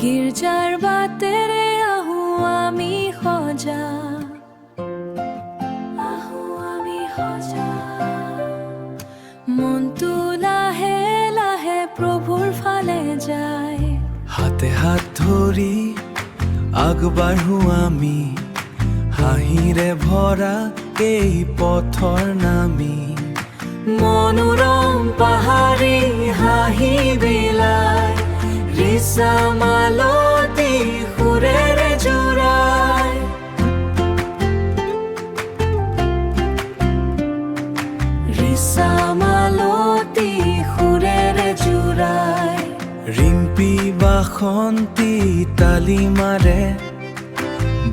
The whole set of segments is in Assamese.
গীৰ্জাৰ বাটেৰে আহোঁ আমি সজা, মনটো লাহে লাহে প্ৰভুৰ ফালে যায়। হাতে হাত ধৰি আগবাঢ়ো আমি, হাঁহিৰে ভৰা এই পথৰ নামি। মনোৰম পাহাৰী হাঁহি বিলাই, ৰিচা মালতী সুৰেৰে জোৰাই। ৰিচা মালতী সুৰেৰে জোৰাই। ৰিম্পী বাসন্তী তালি মাৰে,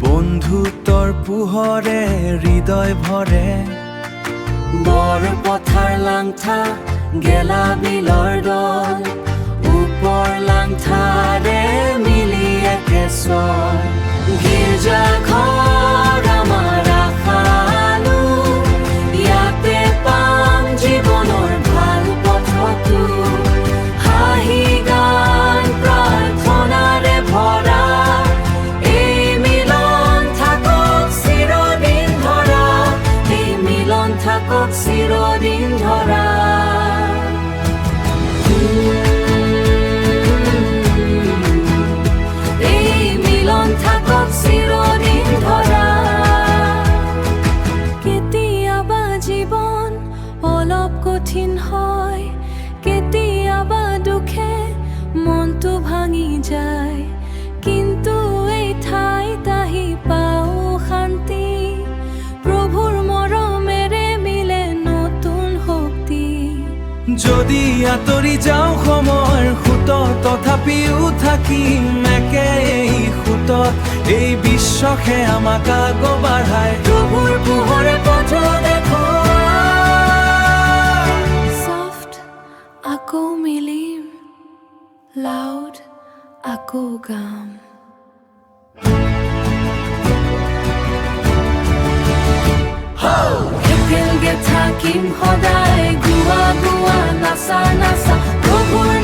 বন্ধুত্বৰ পোহৰে হৃদয় ভৰে। বৰপথাৰ লাংথা গেলা বিলৰ দল, ওপৰ লাংথাৰে মিলি একে চল। গীৰ্জা ঘৰ আমাৰ আশালো, ইয়াতে পাম জীৱনৰ ভাল পথটো। হাঁহি গান প্ৰাৰ্থনাৰে ভৰা, এই মিলন থাকক চিৰদিন ধৰা, এই মিলন থাকক চিৰদিন ধৰা। এই মিলন থাকক চিৰদিন ধৰা। কেতিয়াবা জীৱন অলপ কঠিন হয়, কেতিয়াবা দুখে মনটো ভাঙি যায়, কিন্তু এই ঠাইত আহি পাওঁ শান্তি। প্ৰভুৰ মৰমেৰে মিলে নতুন শক্তি। যদি আঁতৰি যাওঁ সময়ৰ সোঁতত, তথাপিও থাকিম একে এই সোঁতত। এই বিশ্বাসে আমাক আগবঢ়ায়, প্ৰভুৰ পোহৰে পথ দেখুৱায়। ছফ্ট আকৌ মিলিম, লাউড আকৌ গাম। একেলগে থাকিম সদায়, গোৱা গোৱা নাচা নাচা, প্ৰভুৰ